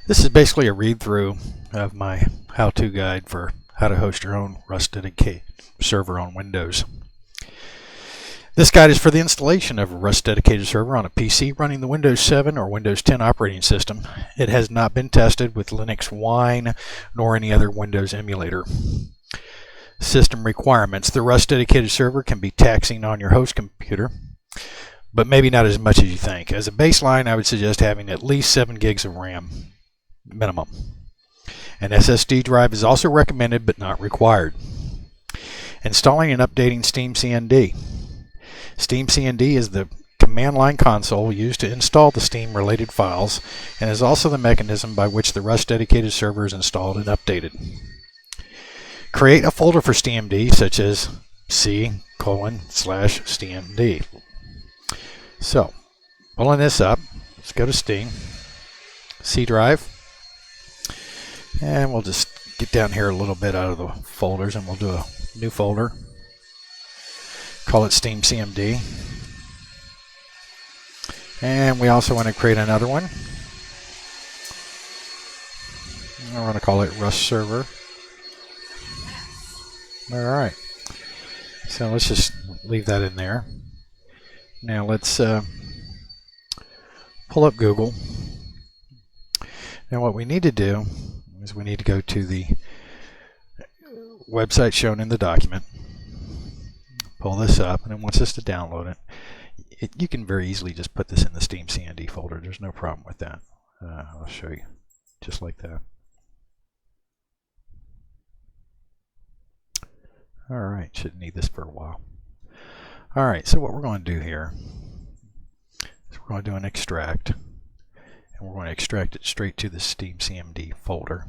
This is basically a read-through of my how-to guide for how to host your own Rust-dedicated server on Windows. This guide is for the installation of a Rust-dedicated server on a PC running the Windows 7 or Windows 10 operating system. It has not been tested with Linux Wine nor any other Windows emulator. System requirements. The Rust-dedicated server can be taxing on your host computer, but maybe not as much as you think. As a baseline, I would suggest having at least 7 gigs of RAM minimum. An SSD drive is also recommended but not required. Installing and updating SteamCND. SteamCND is the command line console used to install the Steam related files and is also the mechanism by which the Rust dedicated server is installed and updated. Create a folder for SteamD such as c:/SteamD. So, pulling this up, let's go to Steam, C drive, and we'll just get down here a little bit out of the folders and we'll do a new folder. Call it SteamCMD. And we also want to create another one. We're going to call it Rust Server. Alright. So let's just leave that in there. Now let's pull up Google. Now what we need to do is we need to go to the website shown in the document. Pull this up, and it wants us to download it. You can very easily just put this in the SteamCND folder. There's no problem with that. I'll show you just like that. Alright, shouldn't need this for a while. Alright, so what we're going to do here is we're going to do an extract, and we're going to extract it straight to the SteamCMD folder.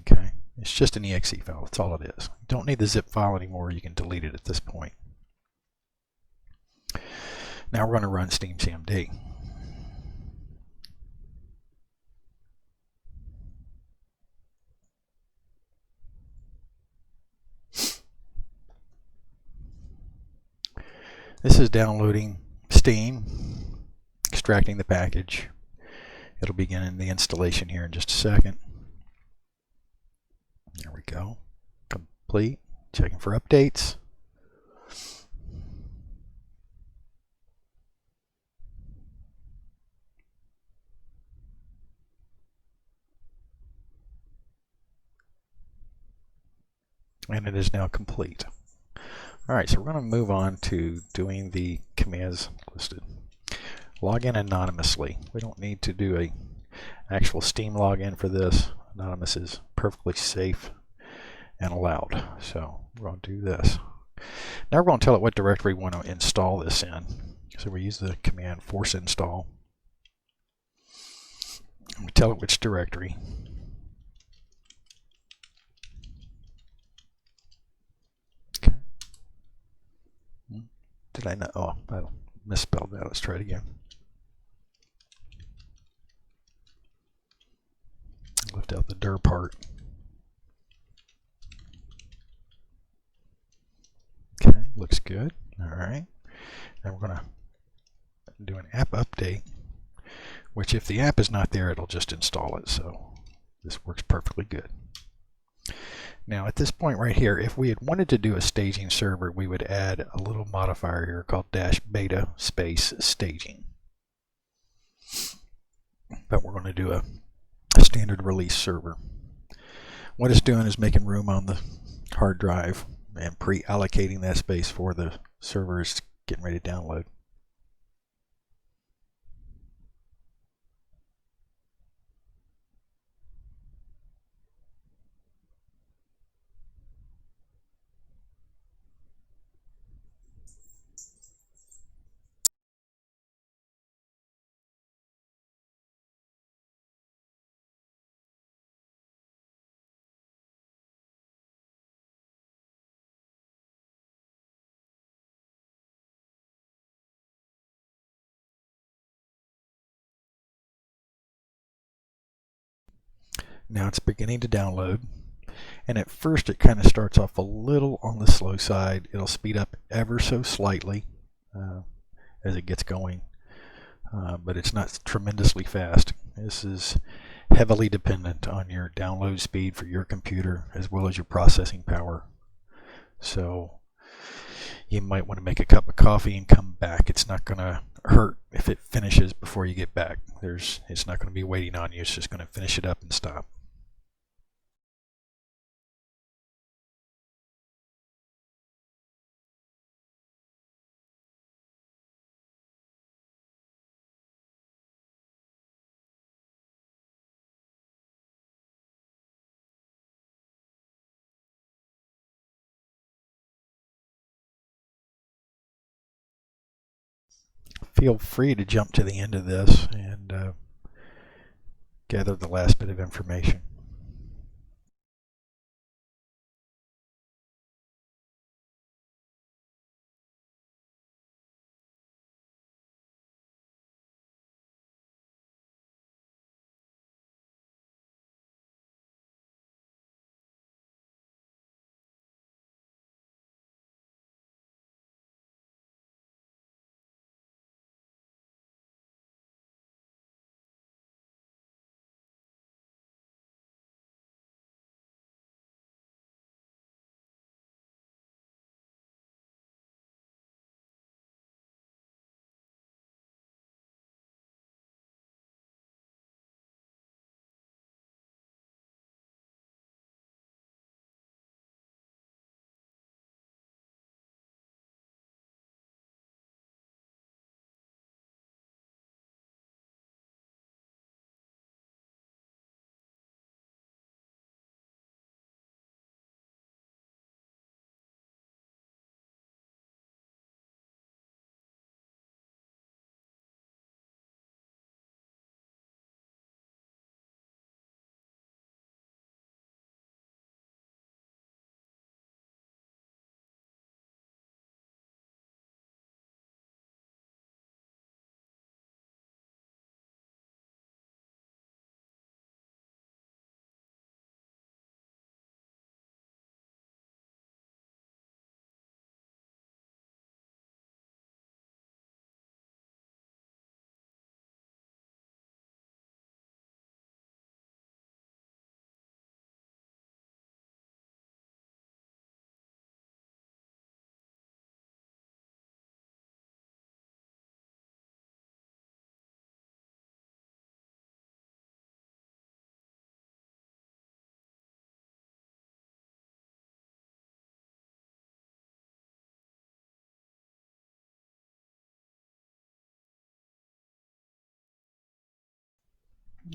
Okay, it's just an exe file, that's all it is. You don't need the zip file anymore, you can delete it at this point. Now we're going to run SteamCMD. This is downloading Steam, extracting the package. It'll begin in the installation here in just a second. There we go. Complete. Checking for updates. And it is now complete. Alright, so we're going to move on to doing the commands listed. Log in anonymously. We don't need to do a actual Steam login for this. Anonymous is perfectly safe and allowed. So we're going to do this. Now we're going to tell it what directory we want to install this in. So we use the command force install. And we tell it which directory. Did I not? Oh, I misspelled that. Let's try it again. Left out the dir part. Okay, looks good. All right. Now we're going to do an app update, which if the app is not there, it'll just install it. So this works perfectly good. Now at this point right here, if we had wanted to do a staging server, we would add a little modifier here called -beta space staging. But we're going to do a standard release server. What it's doing is making room on the hard drive and pre-allocating that space for the server it's getting ready to download. Now it's beginning to download, and at first it kind of starts off a little on the slow side. It'll speed up ever so slightly as it gets going, but it's not tremendously fast. This is heavily dependent on your download speed for your computer as well as your processing power. So you might want to make a cup of coffee and come back. It's not going to hurt if it finishes before you get back. It's not going to be waiting on you. It's just going to finish it up and stop. Feel free to jump to the end of this and gather the last bit of information.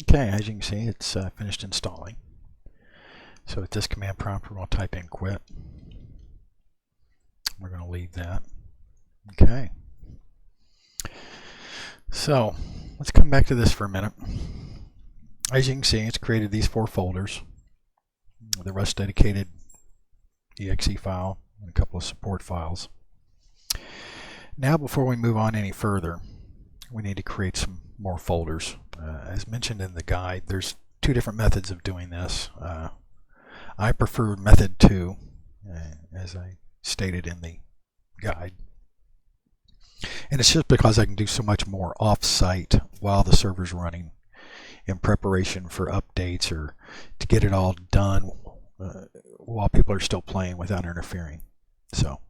Okay, as you can see, it's finished installing. So at this command prompt, we're going to type in quit. We're going to leave that. Okay. So let's come back to this for a minute. As you can see, it's created these 4 folders. The Rust dedicated exe file and a couple of support files. Now before we move on any further, we need to create some more folders. As mentioned in the guide, there's 2 different methods of doing this. I prefer method 2, as I stated in the guide. And it's just because I can do so much more off-site while the server's running in preparation for updates or to get it all done while people are still playing without interfering. So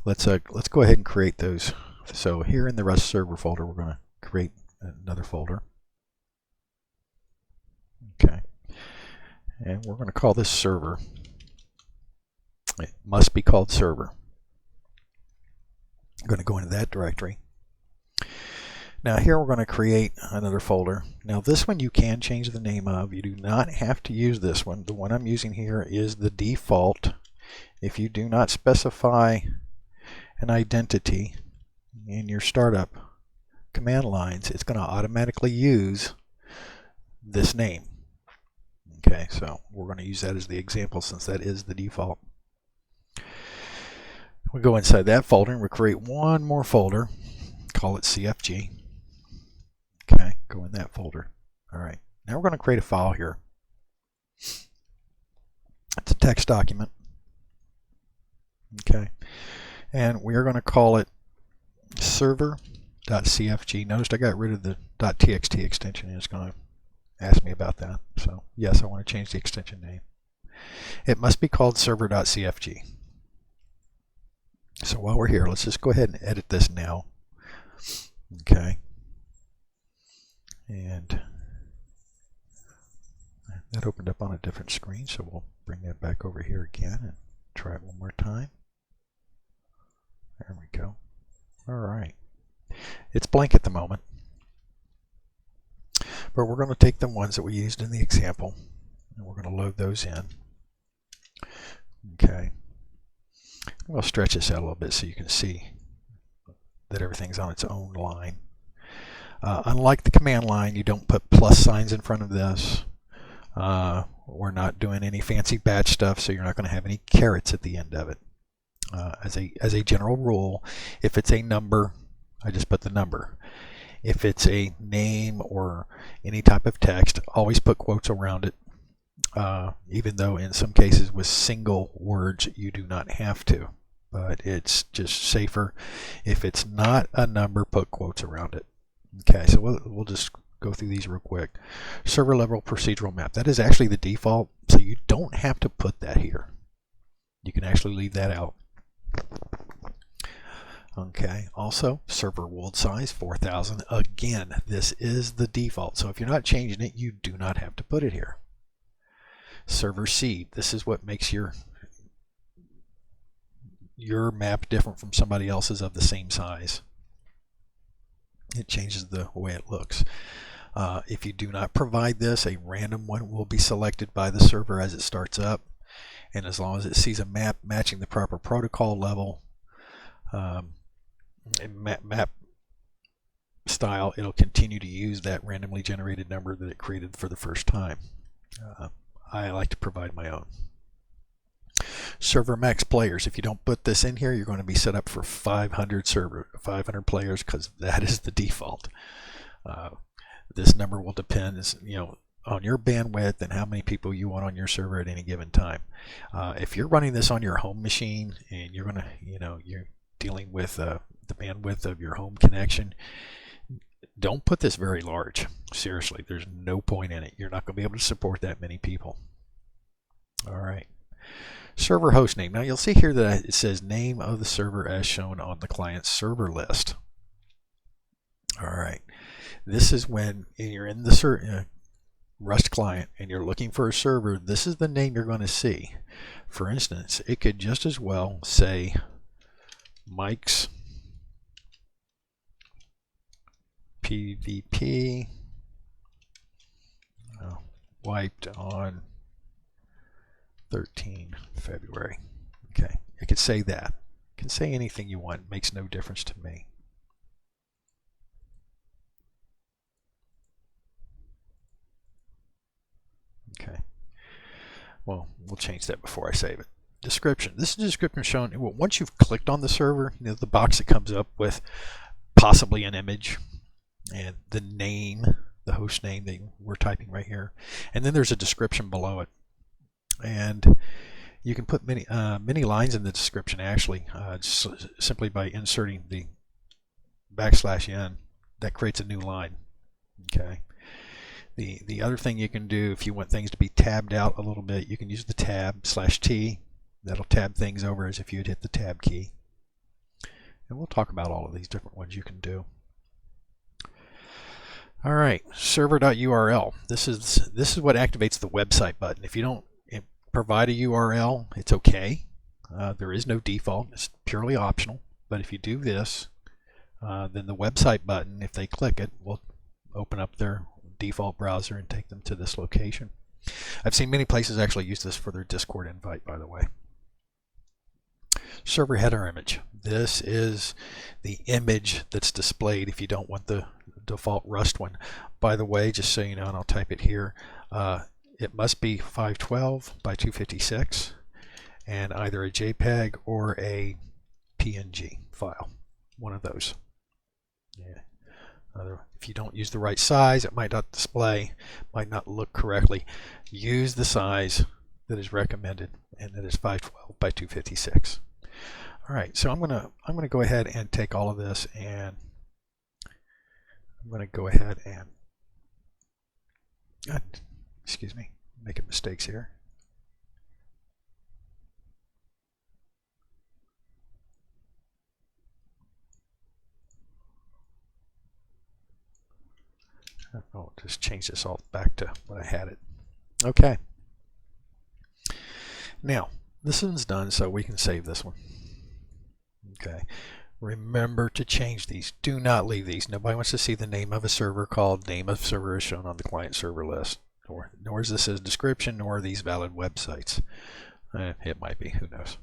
let's go ahead and create those. So here in the Rust server folder, we're going to create another folder. Okay. And we're going to call this server. It must be called server. I'm going to go into that directory. Now here we're going to create another folder. Now this one you can change the name of. You do not have to use this one. The one I'm using here is the default. If you do not specify an identity in your startup command lines, it's going to automatically use this name. Okay, so we're going to use that as the example since that is the default. We'll go inside that folder and we'll create one more folder, call it CFG. Okay, go in that folder. All right, now we're going to create a file here. It's a text document. Okay, and we are going to call it server.cfg. Notice I got rid of the .txt extension. It's going to asked me about that. So yes, I want to change the extension name. It must be called server.cfg. So while we're here, let's just go ahead and edit this now. Okay. And that opened up on a different screen, so we'll bring that back over here again and try it one more time. There we go. All right. It's blank at the moment, but we're going to take the ones that we used in the example and we're going to load those in. Okay. We'll stretch this out a little bit so you can see that everything's on its own line. Unlike the command line, you don't put plus signs in front of this. We're not doing any fancy batch stuff, so you're not going to have any carets at the end of it. As a general rule, if it's a number, I just put the number. If it's a name or any type of text, always put quotes around it. Even though in some cases with single words you do not have to, but it's just safer. If it's not a number, put quotes around it. Okay, so we'll just go through these real quick. Server level procedural map, that is actually the default, so you don't have to put that here. You can actually leave that out. Okay, also server world size 4000. Again, this is the default, so if you're not changing it, you do not have to put it here. Server seed, this is what makes your map different from somebody else's of the same size. It changes the way it looks. If you do not provide this, a random one will be selected by the server as it starts up, and as long as it sees a map matching the proper protocol level map style, it'll continue to use that randomly generated number that it created for the first time. I like to provide my own. Server max players, if you don't put this in here, you're going to be set up for 500 players, because that is the default. This number will depend, on your bandwidth and how many people you want on your server at any given time. If you're running this on your home machine and you're going to, you're dealing with the bandwidth of your home connection, don't put this very large. Seriously, there's no point in it. You're not going to be able to support that many people. All right. Server host name. Now you'll see here that it says name of the server as shown on the client's server list. All right. This is when you're in the Rust client and you're looking for a server, this is the name you're going to see. For instance, it could just as well say Mike's PvP wiped on 13 February. Okay, it could say that. It can say anything you want. It makes no difference to me. Okay. Well, we'll change that before I save it. Description. This is a description shown. Once you've clicked on the server, the box that comes up with possibly an image and the name, the host name that we're typing right here, and then there's a description below it. And you can put many lines in the description actually, simply by inserting the /n. That creates a new line. Okay. The other thing you can do, if you want things to be tabbed out a little bit, you can use the tab /t. That'll tab things over as if you had hit the tab key. And we'll talk about all of these different ones you can do. All right, server.url. This is what activates the website button. If you don't provide a URL, it's okay. There is no default. It's purely optional. But if you do this, then the website button, if they click it, will open up their default browser and take them to this location. I've seen many places actually use this for their Discord invite, by the way. Server header image. This is the image that's displayed if you don't want the default Rust one. By the way, just so you know, and I'll type it here, it must be 512 by 256 and either a JPEG or a PNG file. One of those. Yeah. If you don't use the right size, it might not display, might not look correctly. Use the size that is recommended, and that is 512 by 256. All right, so I'm gonna go ahead and take all of this, and I'm gonna go ahead and Excuse me, making mistakes here. I'll just change this all back to what I had it. Okay. Now, this one's done, so we can save this one. Okay. Remember to change these. Do not leave these. Nobody wants to see the name of a server called name of server is shown on the client server list. Nor is this a description, nor are these valid websites. It might be. Who knows?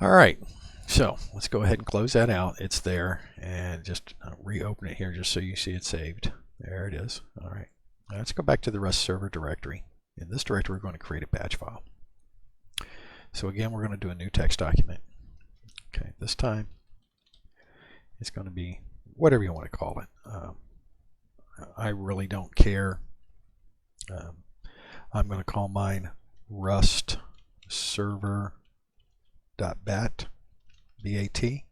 All right. So let's go ahead and close that out. It's there, and just reopen it here just so you see it saved. There it is. All right. Now let's go back to the Rust server directory. In this directory, we're going to create a batch file. So again, we're going to do a new text document. Okay, this time it's going to be whatever you want to call it. I really don't care. I'm going to call mine Rust server.bat. B-A-T.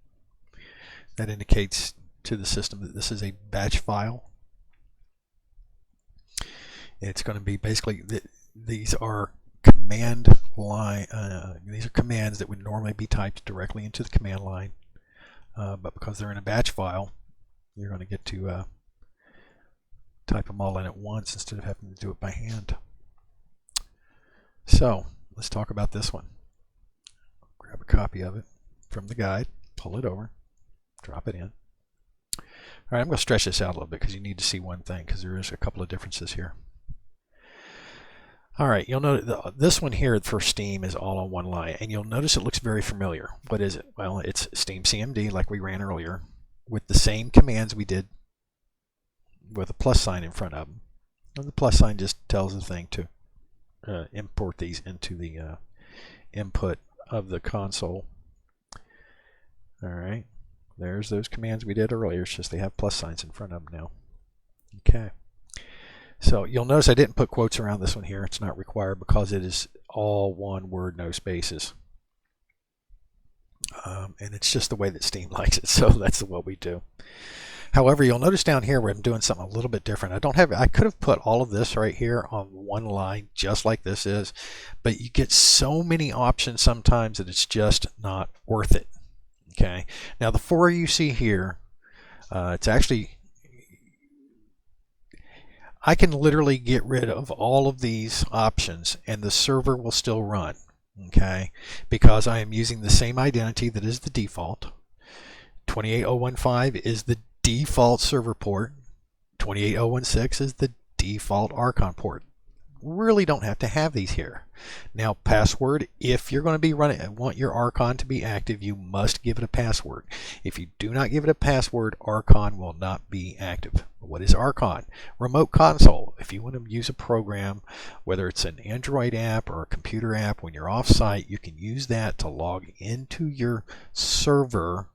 That indicates to the system that this is a batch file. It's going to be basically, these are command line, these are commands that would normally be typed directly into the command line, but because they're in a batch file, you're going to get to type them all in at once instead of having to do it by hand. So let's talk about this one. Grab a copy of it from the guide, pull it over, drop it in. All right, I'm going to stretch this out a little bit because you need to see one thing, because there is a couple of differences here. All right, you'll notice this one here for Steam is all on one line, and you'll notice it looks very familiar. What is it? Well, it's Steam CMD like we ran earlier with the same commands we did with a plus sign in front of them. And the plus sign just tells the thing to import these into the input of the console. All right, there's those commands we did earlier. It's just they have plus signs in front of them now. Okay. So you'll notice I didn't put quotes around this one here. It's not required because it is all one word, no spaces. And it's just the way that Steam likes it, so that's what we do. However, you'll notice down here where I'm doing something a little bit different. I could have put all of this right here on one line, just like this is, but you get so many options sometimes that it's just not worth it. Okay. Now the 4 you see here, it's actually, I can literally get rid of all of these options and the server will still run, okay? Because I am using the same identity that is the default. 28015 is the default server port. 28016 is the default Archon port. Really don't have to have these here. Now password, if you're going to be running and want your Archon to be active, you must give it a password. If you do not give it a password, Archon will not be active. What is Archon? Remote console. If you want to use a program, whether it's an Android app or a computer app, when you're off site, you can use that to log into your server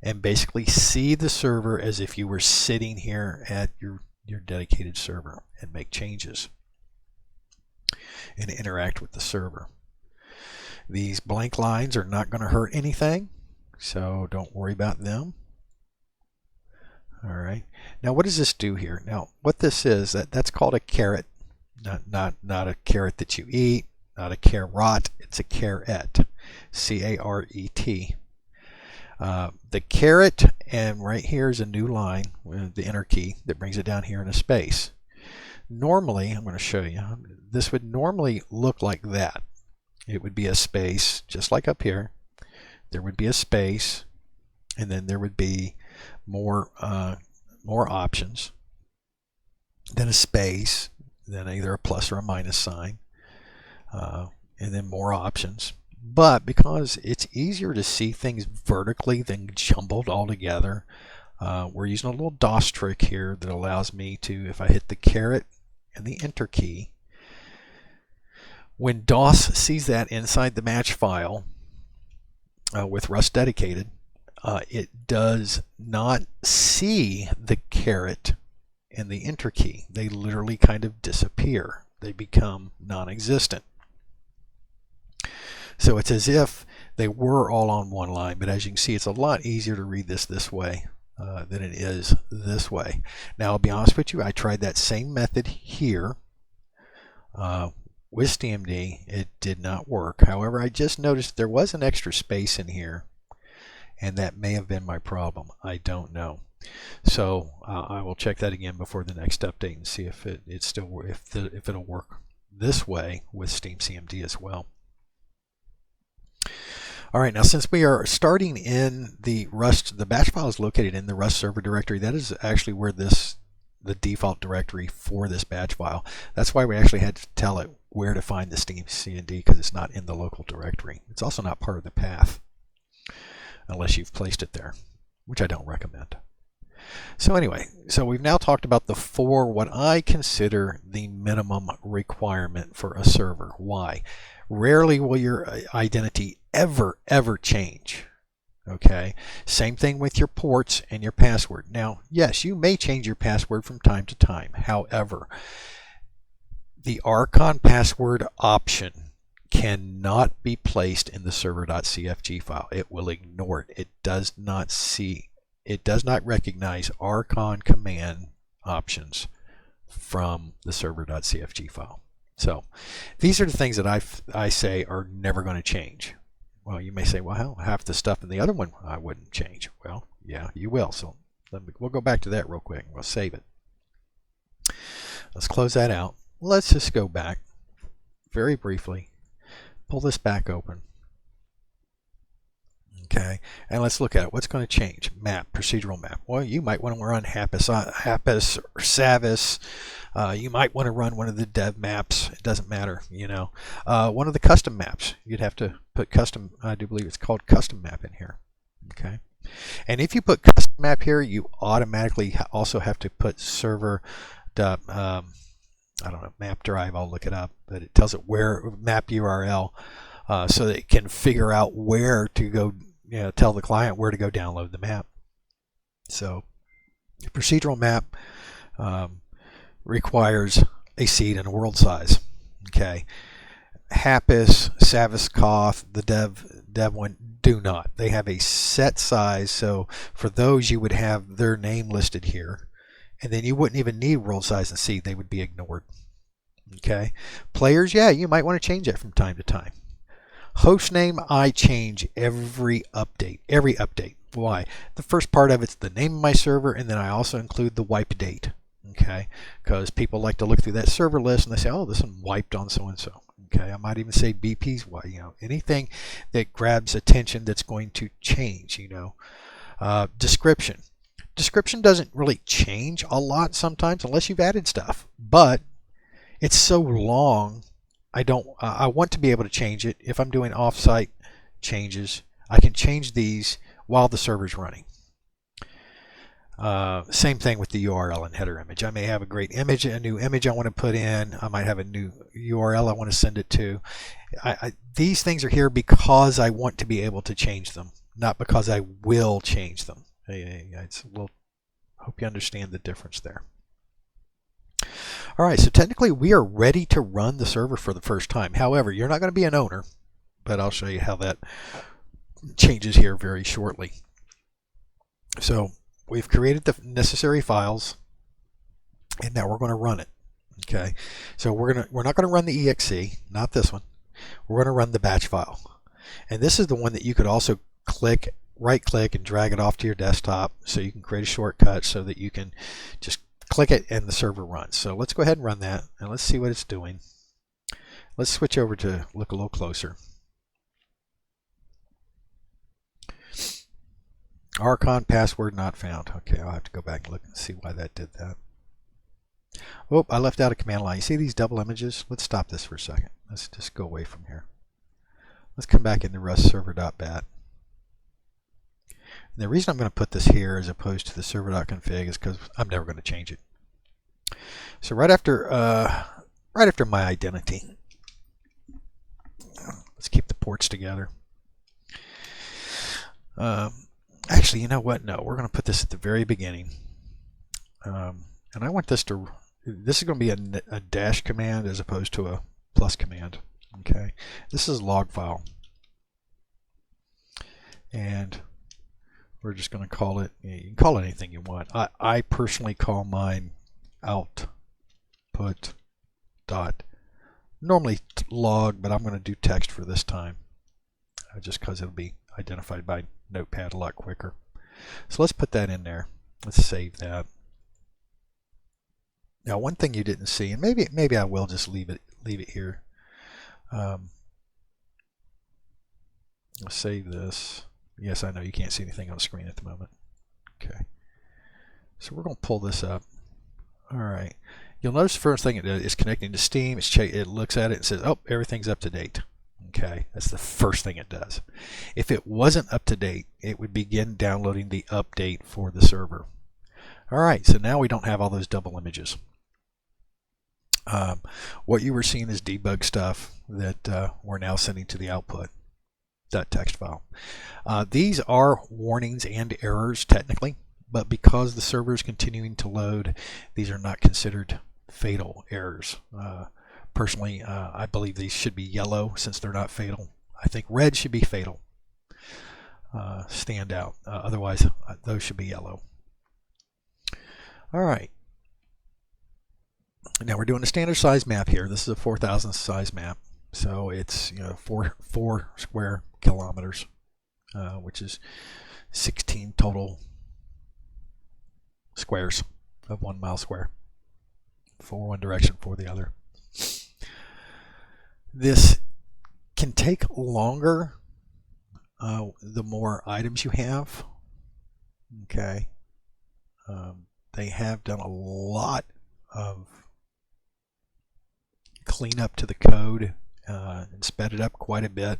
and basically see the server as if you were sitting here at your dedicated server and make changes and interact with the server. These blank lines are not going to hurt anything, so don't worry about them. All right. Now, what does this do here? Now, what this is, that's called a caret, not a carrot that you eat, not a carrot. It's a caret, C-A-R-E-T. The caret, and right here is a new line, the enter key that brings it down here in a space. Normally, I'm going to show you, this would normally look like that. It would be a space, just like up here. There would be a space, and then there would be more options, then a space, then either a plus or a minus sign, and then more options. But because it's easier to see things vertically than jumbled all together, we're using a little DOS trick here that allows me to, if I hit the caret and the enter key, when DOS sees that inside the match file with Rust dedicated, it does not see the caret and the enter key. They literally kind of disappear. They become non-existent. So it's as if they were all on one line, but as you can see, it's a lot easier to read this way than it is this way. Now, I'll be honest with you, I tried that same method here with SteamD. It did not work. However, I just noticed there was an extra space in here, and that may have been my problem. I don't know. So I will check that again before the next update and see if if it'll work this way with SteamCMD as well. All right, now since we are starting in the batch file is located in the Rust server directory. That is actually where the default directory for this batch file. That's why we actually had to tell it where to find the SteamCMD, because it's not in the local directory. It's also not part of the path unless you've placed it there, which I don't recommend. So anyway, so we've now talked about the four, what I consider the minimum requirement for a server. Why? Rarely will your identity ever change. Okay, same thing with your ports and your password. Now, yes, you may change your password from time to time. However, the Archon password option cannot be placed in the server.cfg file. It will ignore it. It does not recognize Archon command options from the server.cfg file. So these are the things that I say are never going to change. Well, you may say, well, hell, half the stuff in the other one I wouldn't change. Well, yeah, you will. So we'll go back to that real quick. We'll save it. Let's close that out. Let's just go back very briefly. Pull this back open. Okay, and let's look at it. What's going to change? Map, procedural map. Well, you might want to run Happus or Savvis. You might want to run one of the dev maps. It doesn't matter, you know. One of the custom maps. You'd have to put custom, I do believe it's called custom map in here. Okay, and if you put custom map here, you automatically also have to put server, I don't know, map drive, I'll look it up, but it tells it where, map URL, so that it can figure out where to go, you know, tell the client where to go download the map. So procedural map requires a seed and a world size. Okay, Happus, Savvis, Koth, the dev one do not. They have a set size, so for those you would have their name listed here, and then you wouldn't even need world size and seed. They would be ignored. Okay, players, yeah, you might want to change that from time to time. Host name, I change every update. Why? The first part of it's the name of my server, and then I also include the wipe date. Okay, because people like to look through that server list and they say, oh, this one wiped on so and so. Okay, I might even say BP's wipe. You know, anything that grabs attention that's going to change. You know, description. Description doesn't really change a lot sometimes unless you've added stuff, but it's so long. I want to be able to change it. If I'm doing offsite changes, I can change these while the server's running. Same thing with the URL and header image. I may have a great image, a new image I want to put in. I might have a new URL I want to send it to. These things are here because I want to be able to change them, not because I will change them. Hope you understand the difference there. All right, so technically we are ready to run the server for the first time. However, you're not going to be an owner, but I'll show you how that changes here very shortly. So we've created the necessary files, and now we're going to run it. Okay, so we're not going to run the exe, not this one. We're going to run the batch file, and this is the one that you could also right click and drag it off to your desktop, so you can create a shortcut so that you can just click it and the server runs. So let's go ahead and run that, and let's see what it's doing. Let's switch over to look a little closer. Archon password not found. Okay, I'll have to go back and look and see why that did that. Oh, I left out a command line. You see these double images? Let's stop this for a second. Let's just go away from here. Let's come back into Rust server.bat. And the reason I'm going to put this here as opposed to the server.config is because I'm never going to change it. So right after my identity, let's keep the ports together. Actually, you know what? No, we're going to put this at the very beginning. And I want this is going to be a dash command as opposed to a plus command. Okay, this is a log file. And We're just going to call it, you can call it anything you want. I personally call mine output dot, normally log, but I'm going to do text for this time, just because it'll be identified by Notepad a lot quicker. So let's put that in there. Let's save that. Now, one thing you didn't see, and maybe I will just leave it here. Let's save this. Yes, I know you can't see anything on the screen at the moment. Okay, so we're going to pull this up. All right, you'll notice the first thing it does is connecting to Steam. It looks at it and says, "Oh, everything's up to date." Okay, that's the first thing it does. If it wasn't up to date, it would begin downloading the update for the server. All right, so now we don't have all those double images. What you were seeing is debug stuff that we're now sending to the output.txt file. These are warnings and errors technically, but because the server is continuing to load, these are not considered fatal errors. Personally, I believe these should be yellow since they're not fatal. I think red should be fatal, stand out. Otherwise, those should be yellow. All right. Now we're doing a standard size map here. This is a 4,000 size map, so it's 4 square kilometers, which is 16 total squares of 1 mile square. 4 one direction, 4 the other. This can take longer the more items you have. Okay, they have done a lot of cleanup to the code and sped it up quite a bit.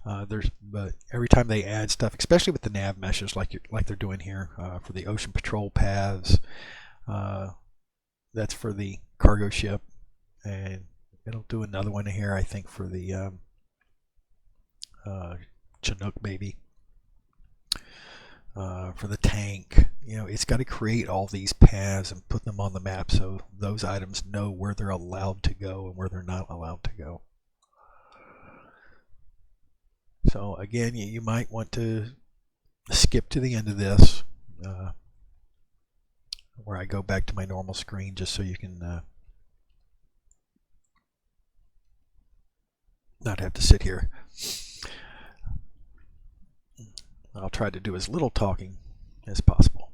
But every time they add stuff, especially with the nav meshes like they're doing here for the ocean patrol paths, that's for the cargo ship, and it'll do another one here, I think, for the Chinook maybe, for the tank. It's got to create all these paths and put them on the map so those items know where they're allowed to go and where they're not allowed to go. So again, you might want to skip to the end of this where I go back to my normal screen just so you can not have to sit here. I'll try to do as little talking as possible.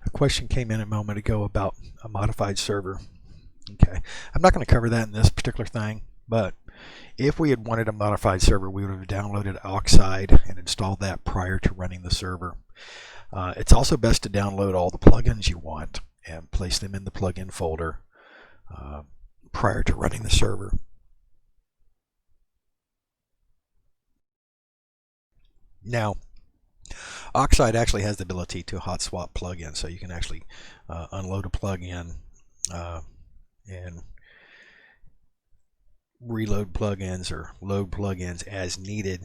A question came in a moment ago about a modified server. Okay, I'm not going to cover that in this particular thing, but if we had wanted a modified server, we would have downloaded Oxide and installed that prior to running the server. It's also best to download all the plugins you want and place them in the plugin folder prior to running the server. Now, Oxide actually has the ability to hot swap plugins, so you can actually unload a plugin and reload plugins or load plugins as needed.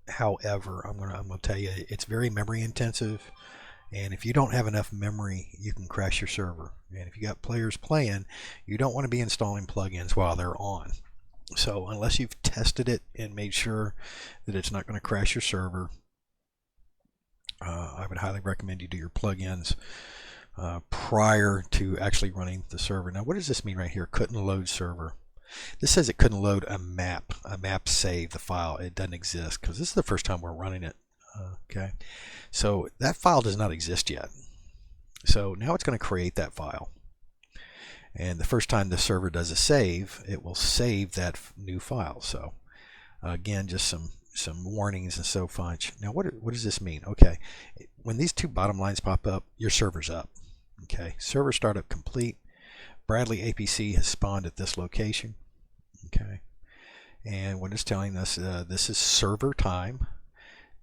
However, I'm gonna tell you, it's very memory intensive, and if you don't have enough memory, you can crash your server. And if you got players playing, you don't want to be installing plugins while they're on. So unless you've tested it and made sure that it's not going to crash your server, I would highly recommend you do your plugins prior to actually running the server. Now, what does this mean right here? Couldn't load server. This says it couldn't load a map save, the file. It doesn't exist because this is the first time we're running it. Okay, so that file does not exist yet. So now it's going to create that file. And the first time the server does a save, it will save that new file. So again, just some warnings and so much. Now, what does this mean? Okay, when these two bottom lines pop up, your server's up. Okay, server startup complete. Bradley APC has spawned at this location. Okay, and what it's telling us, this is server time.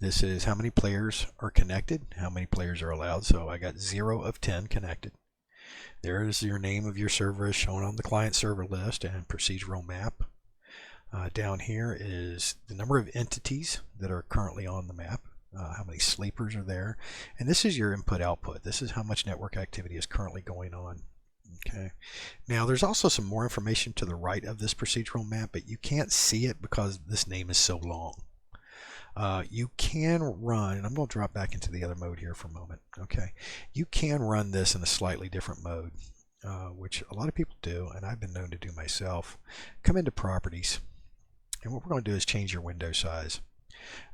This is how many players are connected, how many players are allowed. So I got 0 of 10 connected. There is your name of your server as shown on the client server list and procedural map. Down here is the number of entities that are currently on the map, how many sleepers are there, and this is your input-output. This is how much network activity is currently going on. Okay. Now there's also some more information to the right of this procedural map, but you can't see it because this name is so long. You can run, and I'm going to drop back into the other mode here for a moment. Okay. You can run this in a slightly different mode, which a lot of people do, and I've been known to do myself. Come into Properties, and what we're going to do is change your window size.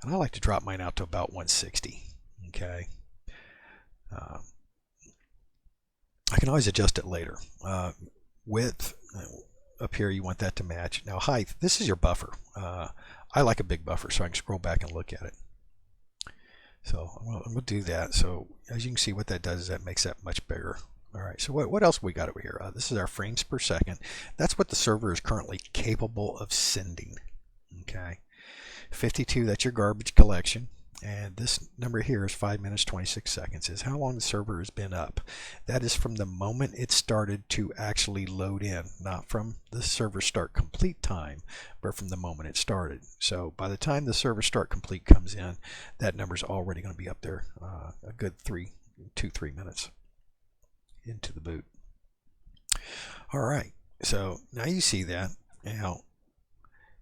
And I like to drop mine out to about 160. Okay. I can always adjust it later. Width, up here you want that to match. Now height, this is your buffer. I like a big buffer so I can scroll back and look at it. So I'm going to do that. So as you can see, what that does is that makes that much bigger. All right, so what else we got over here? This is our frames per second. That's what the server is currently capable of sending. Okay, 52, that's your garbage collection. And this number here is 5 minutes 26 seconds is how long the server has been up. That is from the moment it started to actually load in, not from the server start complete time, but from the moment it started. So by the time the server start complete comes in, that number is already going to be up there a good 3 minutes into the boot. All right, so now you see that. Now,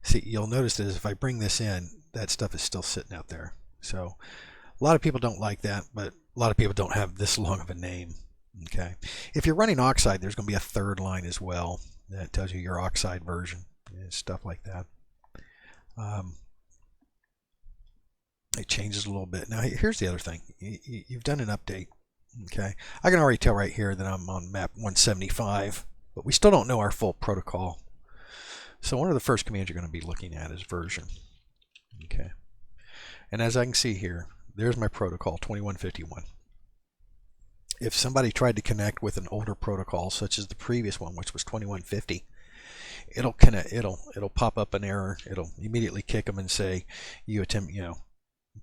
see, you'll notice that if I bring this in, that stuff is still sitting out there. So a lot of people don't like that, but a lot of people don't have this long of a name. Okay. If you're running Oxide, there's going to be a third line as well that tells you your Oxide version and stuff like that. It changes a little bit. Now here's the other thing. You've done an update. Okay. I can already tell right here that I'm on map 175, but we still don't know our full protocol. So one of the first commands you're going to be looking at is version. Okay. And as I can see here, there's my protocol 2151. If somebody tried to connect with an older protocol, such as the previous one, which was 2150, it'll pop up an error. It'll immediately kick them and say,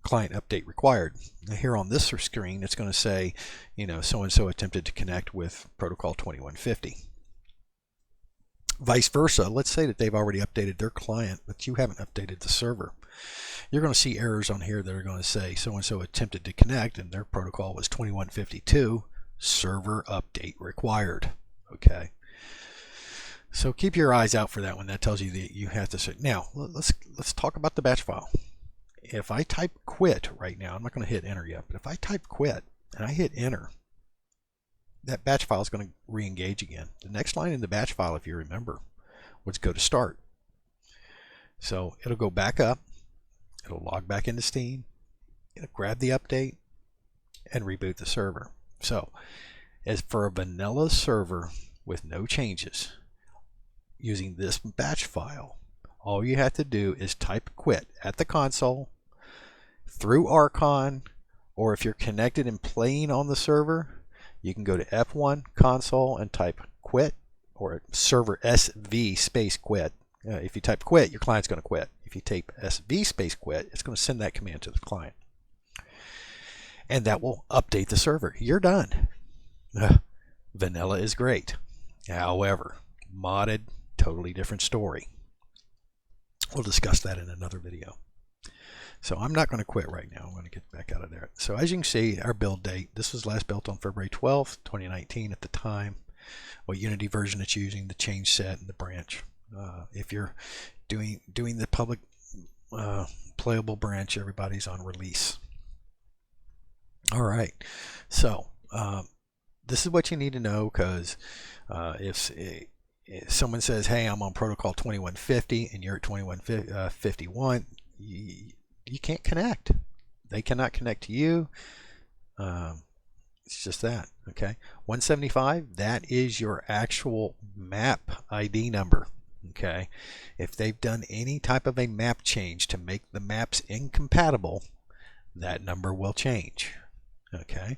client update required. Now here on this screen, it's going to say, so-and-so attempted to connect with protocol 2150. Vice versa, let's say that they've already updated their client, but you haven't updated the server. You're going to see errors on here that are going to say so-and-so attempted to connect and their protocol was 2152, server update required. Okay. So keep your eyes out for that one. That tells you that you have to say. Now, let's talk about the batch file. If I type quit right now, I'm not going to hit enter yet, but if I type quit and I hit enter, that batch file is going to re-engage again. The next line in the batch file, if you remember, was go to start. So it'll go back up. It'll log back into Steam, it'll grab the update, and reboot the server. So, as for a vanilla server with no changes, using this batch file, all you have to do is type quit at the console, through Archon, or if you're connected and playing on the server, you can go to F1 console and type quit, or server SV space quit. If you type quit, your client's going to quit. If you type SV space quit, it's going to send that command to the client. And that will update the server. You're done. Vanilla is great. However, modded, totally different story. We'll discuss that in another video. So I'm not going to quit right now. I'm going to get back out of there. So as you can see, our build date, this was last built on February 12th, 2019 at the time. What Unity version it's using, the change set, and the branch. If you're doing the public playable branch, everybody's on release. All right, so this is what you need to know, because if someone says, hey, I'm on protocol 2150 and you're at 2151, you can't connect. They cannot connect to you. It's just that. Okay, 175, that is your actual map ID number. Okay, if they've done any type of a map change to make the maps incompatible, that number will change. Okay,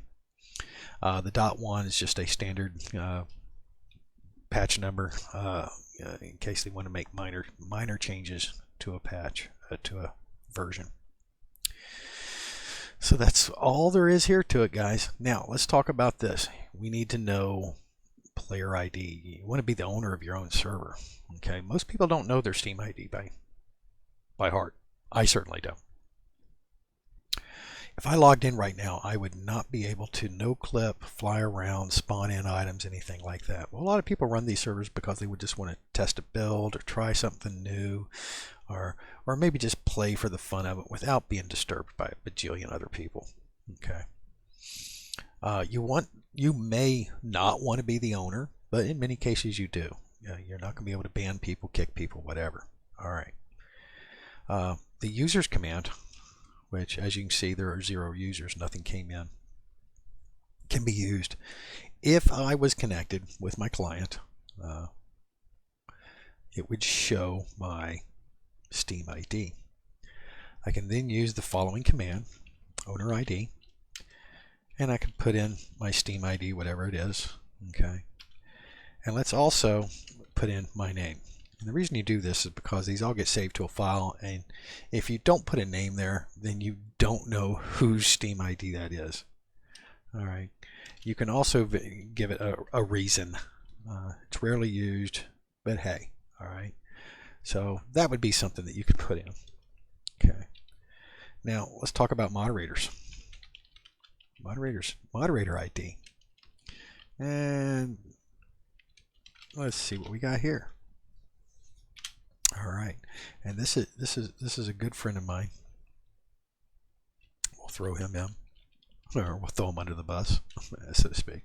the .1 is just a standard patch number in case they want to make minor changes to a patch, to a version. So that's all there is here to it, guys. Now let's talk about this. We need to know player ID. You want to be the owner of your own server. Okay, most people don't know their Steam ID by heart. I certainly don't. If I logged in right now, I would not be able to no-clip, fly around, spawn in items, anything like that. Well, a lot of people run these servers because they would just want to test a build or try something new, or maybe just play for the fun of it without being disturbed by a bajillion other people. Okay. You may not want to be the owner, but in many cases you do. You're not going to be able to ban people, kick people, whatever. All right. The users command, which as you can see there are 0 users, nothing came in, can be used if I was connected with my client. It would show my Steam ID. I can then use the following command, owner ID, and I can put in my Steam ID, whatever it is. Okay. And let's also put in my name. And the reason you do this is because these all get saved to a file, and if you don't put a name there, then you don't know whose Steam ID that is. All right. You can also give it a reason. It's rarely used, but hey, all right. So that would be something that you could put in. Okay. Now let's talk about moderators. Moderator ID. And let's see what we got here. All right, and this is a good friend of mine. We'll throw him in, or we'll throw him under the bus, so to speak.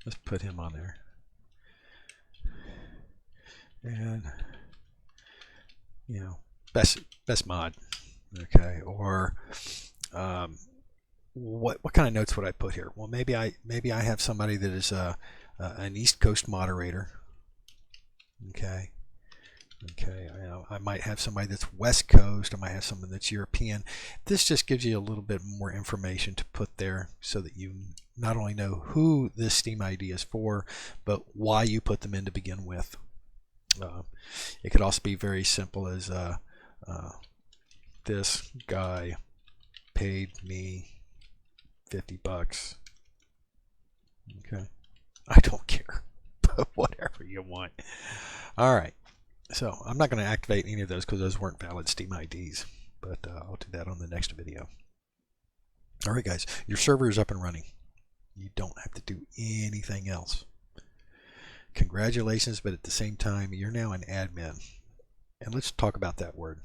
Let's put him on there, and best mod. Okay, or what kind of notes would I put here? Well, maybe I have somebody that is an East Coast moderator. Okay. Okay, I might have somebody that's West Coast, I might have someone that's European. This just gives you a little bit more information to put there so that you not only know who this Steam ID is for, but why you put them in to begin with. It could also be very simple as this guy paid me $50. Okay, I don't care, but whatever you want. All right. So I'm not going to activate any of those because those weren't valid Steam IDs, but I'll do that on the next video. All right, guys, your server is up and running. You don't have to do anything else. Congratulations, but at the same time, you're now an admin. And let's talk about that word.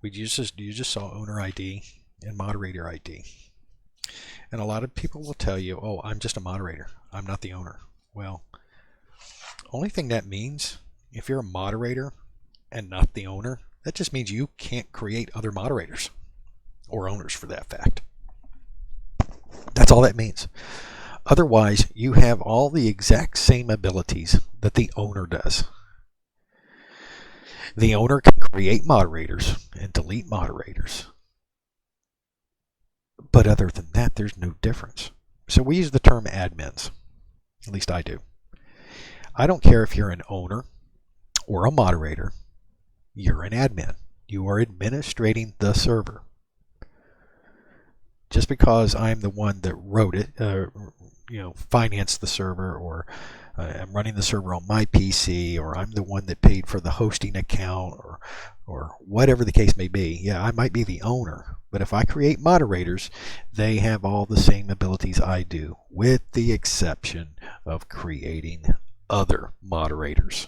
You just saw owner ID and moderator ID. And a lot of people will tell you, oh, I'm just a moderator. I'm not the owner. Well, only thing that means, if you're a moderator and not the owner, that just means you can't create other moderators or owners for that fact. That's all that means. Otherwise, you have all the exact same abilities that the owner does. The owner can create moderators and delete moderators. But other than that, there's no difference. So we use the term admins. At least I do. I don't care if you're an owner or a moderator, you're an admin. You are administrating the server. Just because I'm the one that wrote it, financed the server, or I'm running the server on my PC, or I'm the one that paid for the hosting account, or whatever the case may be. Yeah, I might be the owner, but if I create moderators, they have all the same abilities I do, with the exception of creating other moderators.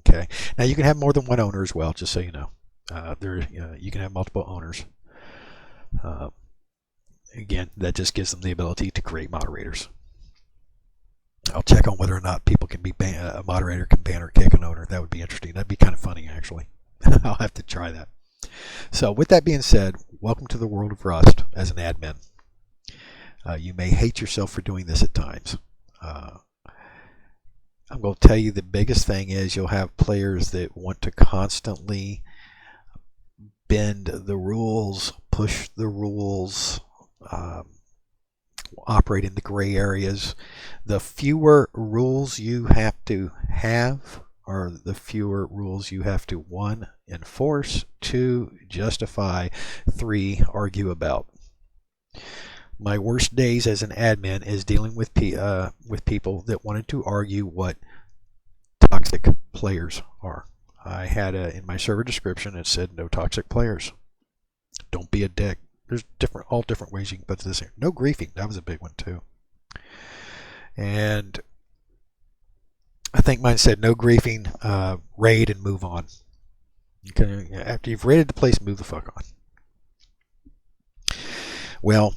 Okay. Now you can have more than one owner as well, just so you know. You can have multiple owners. Again, that just gives them the ability to create moderators. I'll check on whether or not people can be a moderator can ban or kick an owner. That would be interesting. That'd be kind of funny, actually. I'll have to try that. So with that being said, welcome to the world of Rust as an admin. You may hate yourself for doing this at times. I'm going to tell you the biggest thing is you'll have players that want to constantly bend the rules, push the rules, operate in the gray areas. The fewer rules you have to have, or the fewer rules you have to, 1, enforce, 2, justify, 3, argue about. My worst days as an admin is dealing with people that wanted to argue what toxic players are. I had in my server description it said no toxic players. Don't be a dick. There's all different ways you can put this here. No griefing. That was a big one too. And I think mine said no griefing, raid and move on. Okay, after you've raided the place, move the fuck on. Well,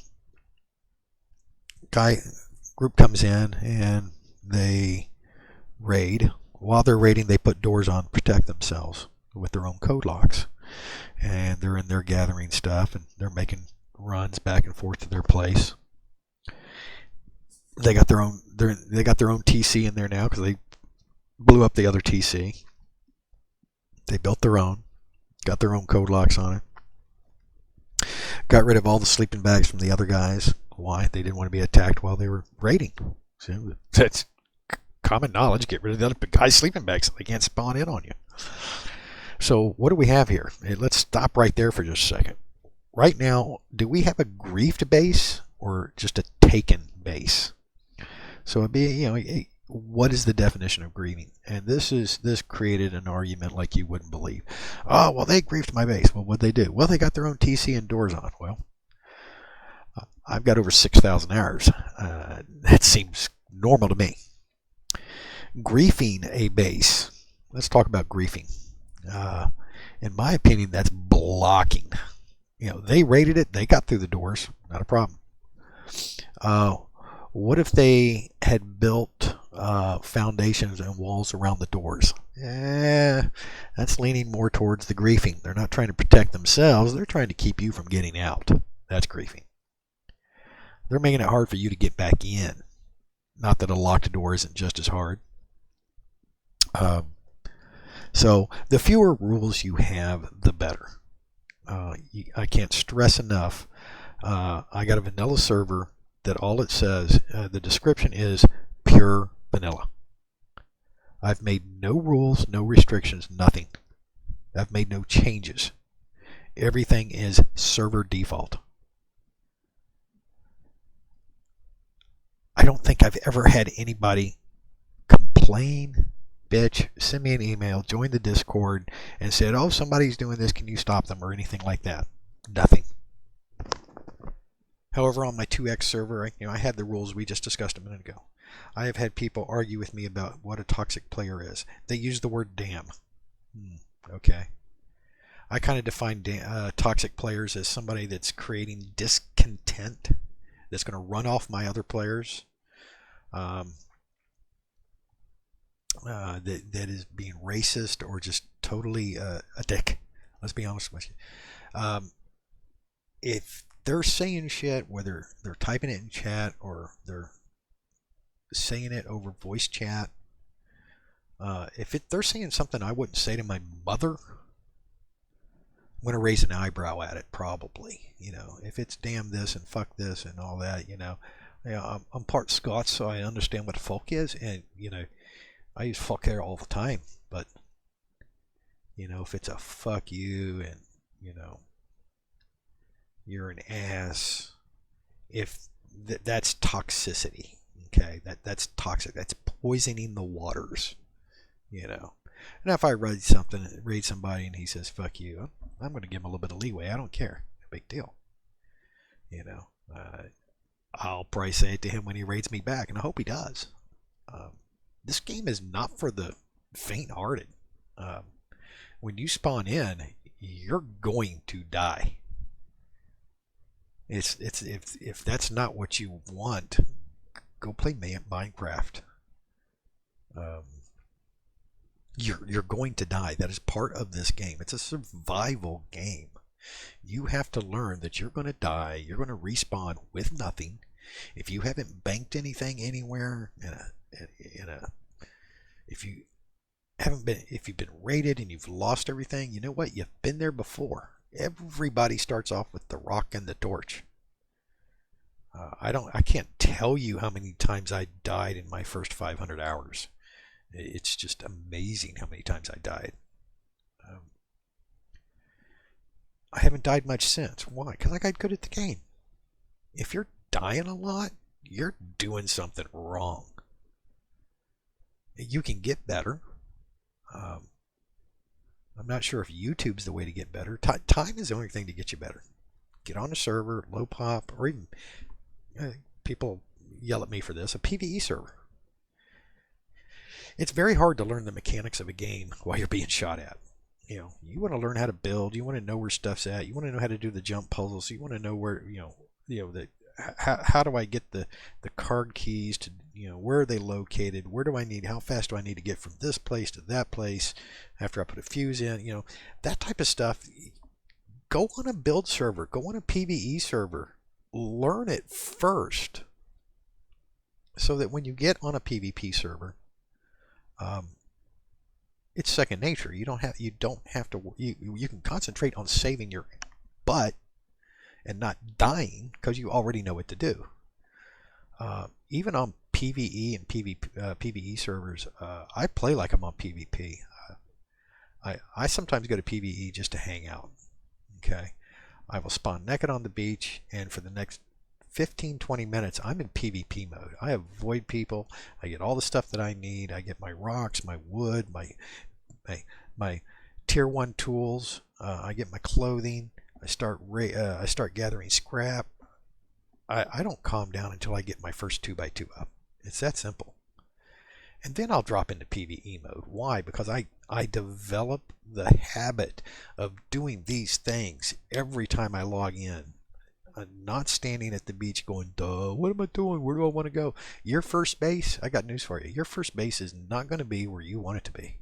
group comes in and they raid. While they're raiding, they put doors on to protect themselves with their own code locks. And they're in there gathering stuff and they're making runs back and forth to their place. They got their own TC in there now because they blew up the other TC. They built their own, got their own code locks on it. Got rid of all the sleeping bags from the other guys. Why? They didn't want to be attacked while they were raiding. So that's common knowledge. Get rid of the other guy's sleeping bags so they can't spawn in on you. So what do we have here? Let's stop right there for just a second. Right now, do we have a griefed base or just a taken base? So it'd be, what is the definition of grieving? And this created an argument like you wouldn't believe. Oh, well, they griefed my base. Well, what'd they do? Well, they got their own TC and doors on. Well, I've got over 6,000 hours. That seems normal to me. Griefing a base. Let's talk about griefing. In my opinion, that's blocking. They raided it. They got through the doors. Not a problem. What if they had built foundations and walls around the doors? That's leaning more towards the griefing. They're not trying to protect themselves. They're trying to keep you from getting out. That's griefing. They're making it hard for you to get back in. Not that a locked door isn't just as hard. So the fewer rules you have, the better. I can't stress enough. I got a vanilla server that all it says, the description is pure vanilla. I've made no rules, no restrictions, nothing. I've made no changes. Everything is server default. I don't think I've ever had anybody complain, bitch, send me an email, join the Discord, and said, oh, somebody's doing this, can you stop them, or anything like that. Nothing. However, on my 2X server, I had the rules we just discussed a minute ago. I have had people argue with me about what a toxic player is. They use the word damn. Okay. I kind of define toxic players as somebody that's creating discontent, that's going to run off my other players, that is being racist or just totally a dick. Let's be honest with you. If they're saying shit, whether they're typing it in chat or they're saying it over voice chat, if they're saying something I wouldn't say to my mother, I'm going to raise an eyebrow at it probably. If it's damn this and fuck this and all that, I'm part Scots, so I understand what fuck is, and I use fuck there all the time. But if it's a fuck you and you're an ass, if that's toxicity, okay, that's toxic, that's poisoning the waters, and if I read somebody and he says fuck you, I'm going to give him a little bit of leeway. I don't care. No big deal. I'll probably say it to him when he raids me back, and I hope he does. This game is not for the faint-hearted. When you spawn in, you're going to die. If that's not what you want, go play Minecraft. You're going to die. That is part of this game. It's a survival game. You have to learn that you're going to die. You're going to respawn with nothing. If you haven't banked anything anywhere, if you've been raided and you've lost everything, you know what? You've been there before. Everybody starts off with the rock and the torch. I can't tell you how many times I died in my first 500 hours. It's just amazing how many times I died. I haven't died much since. Why? Because I got good at the game. If you're dying a lot, you're doing something wrong. You can get better. I'm not sure if YouTube's the way to get better. Time is the only thing to get you better. Get on a server, low pop, or even people yell at me for this, a PvE server. It's very hard to learn the mechanics of a game while you're being shot at. You know, you want to learn how to build. You want to know where stuff's at. You want to know how to do the jump puzzles. You want to know where how do I get the card keys to, where are they located? Where do I need? How fast do I need to get from this place to that place after I put a fuse in? That type of stuff. Go on a build server. Go on a PvE server. Learn it first, so that when you get on a PvP server, it's second nature. You don't have to. You can concentrate on saving your butt and not dying because you already know what to do. Even on PvE and PvE servers, I play like I'm on PvP. I sometimes go to PvE just to hang out. Okay, I will spawn naked on the beach, and for the next 15-20 minutes I'm in PvP mode. I avoid people. I get all the stuff that I need. I get my rocks, my wood, my tier 1 tools. I get my clothing. I start gathering scrap. I don't calm down until I get my first 2x2 up. It's that simple. And then I'll drop into PvE mode. Why? Because I develop the habit of doing these things every time I log in. I'm not standing at the beach going, duh, what am I doing? Where do I want to go? Your first base, I got news for you. Your first base is not going to be where you want it to be.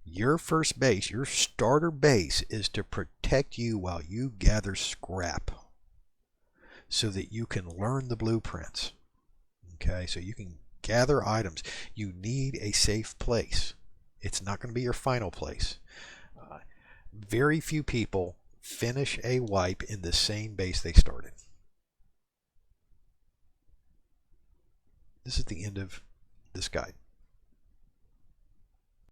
Your first base, your starter base, is to protect you while you gather scrap so that you can learn the blueprints. Okay, so you can gather items. You need a safe place. It's not going to be your final place. Very few people finish a wipe in the same base they started. This is the end of this guide.